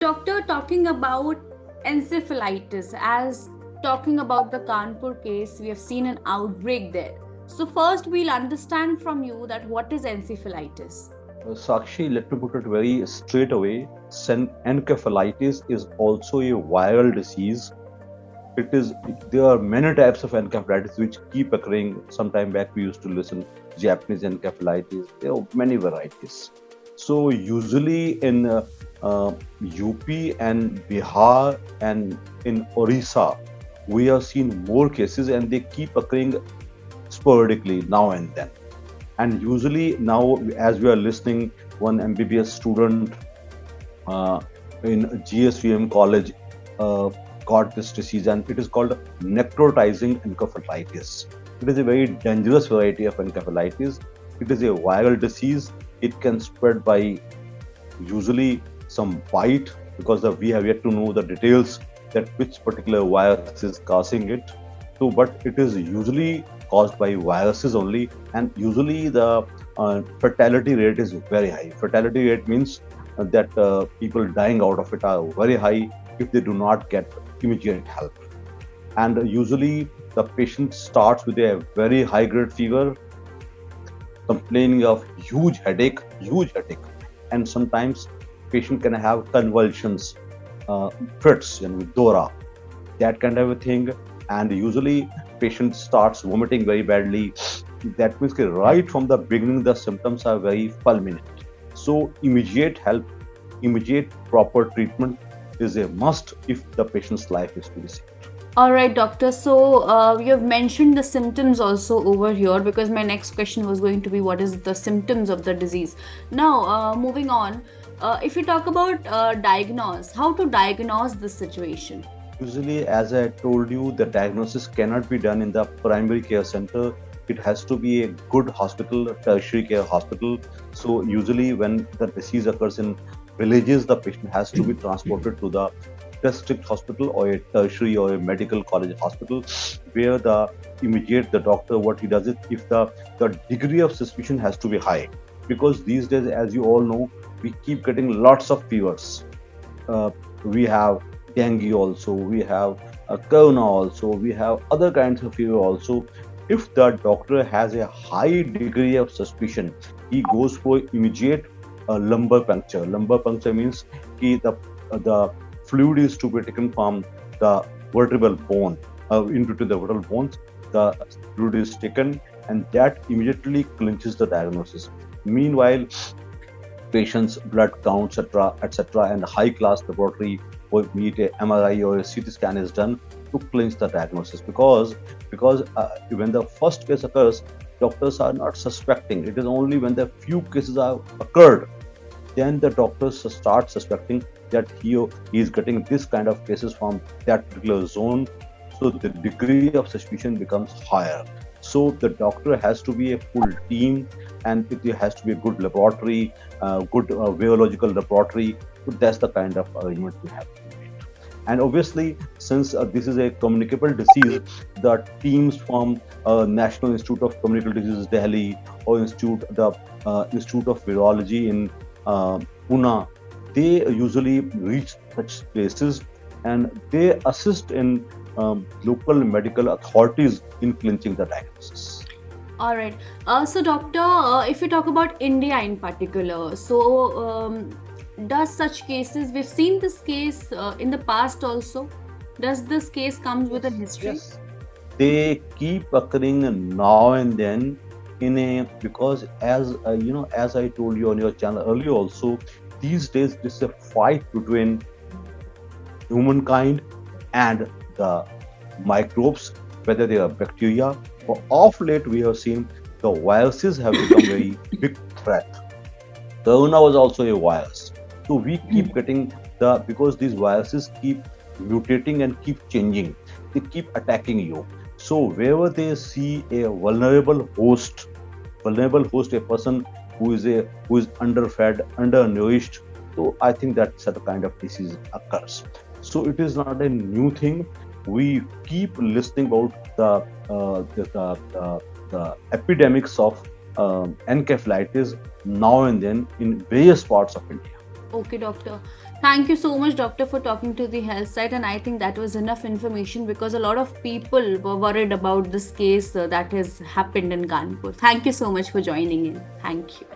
Doctor, talking about encephalitis, as talking about the Kanpur case, we have seen an outbreak there. So, first, we'll understand from you that what is encephalitis. Sakshi, let me put it very straight away. Encephalitis is also a viral disease. It is There are many types of encephalitis which keep occurring. Sometime back we used to listen Japanese encephalitis. There are many varieties. So usually in UP and Bihar and in Orissa, we have seen more cases and they keep occurring sporadically now and then. And usually now, as we are listening, one MBBS student uh, in GSVM college uh, got this disease, and it is called necrotizing encephalitis. It is a very dangerous variety of encephalitis. It is a viral disease. It can spread by usually some bite, because we have yet to know the details that which particular virus is causing it. So, but it is usually caused by viruses only, and usually the fatality rate is very high. Fatality rate means that people dying out of it are very high if they do not get immediate help. And usually the patient starts with a very high grade fever, complaining of huge headache, and sometimes patient can have convulsions, fits, dora, that kind of a thing. And usually patient starts vomiting very badly. That means that right from the beginning the symptoms are very fulminant. So immediate help, immediate proper treatment is a must if the patient's life is to be saved. All right, doctor. So, you have mentioned the symptoms also over here because my next question was going to be what is the symptoms of the disease. Now, moving on, if you talk about how to diagnose this situation. Usually, as I told you, the diagnosis cannot be done in the primary care center. It has to be a good hospital, tertiary care hospital. So usually when the disease occurs in villages, the patient has to be transported to the district hospital or a tertiary or a medical college hospital, where the doctor, what he does is, if the degree of suspicion has to be high, because these days, as you all know, we keep getting lots of fevers. We have dengue also, we have corona also, we have other kinds of fever also. If the doctor has a high degree of suspicion, he goes for immediate lumbar puncture. Lumbar puncture means the fluid is to be taken from the vertebral bone into the vertebral bones. The fluid is taken, and that immediately clinches the diagnosis. Meanwhile, patients' blood count, etc., and high class laboratory, or be it a MRI or a CT scan, is done to clinch the diagnosis. Because when the first case occurs, doctors are not suspecting. It is only when the few cases have occurred, then the doctors start suspecting that he is getting this kind of cases from that particular zone. So the degree of suspicion becomes higher. So the doctor has to be a full team, and it has to be a good laboratory, good virological laboratory. So that's the kind of arrangement we have to make. And obviously, since this is a communicable disease, the teams from National Institute of Communicable Diseases, Delhi, or Institute of Virology in Pune, they usually reach such places, and they assist in local medical authorities in clinching the diagnosis. All right. So, doctor, if we talk about India in particular, does such cases, we've seen this case in the past also. Does this case comes with a Yes, history? yes. They keep occurring now and then, because as I told you on your channel earlier also, these days this is a fight between humankind and the microbes, whether they are bacteria. But of late, we have seen the viruses have become very big threat. Corona was also a virus. So we keep getting because these viruses keep mutating and keep changing. They keep attacking you. So wherever they see a vulnerable host, a person who is underfed, undernourished, so I think that such a kind of disease occurs. So it is not a new thing. We keep listening about the epidemics of encephalitis now and then in various parts of India. Okay, doctor. Thank you so much, doctor, for talking to the health site. And I think that was enough information because a lot of people were worried about this case that has happened in Kanpur. Thank you so much for joining in. Thank you.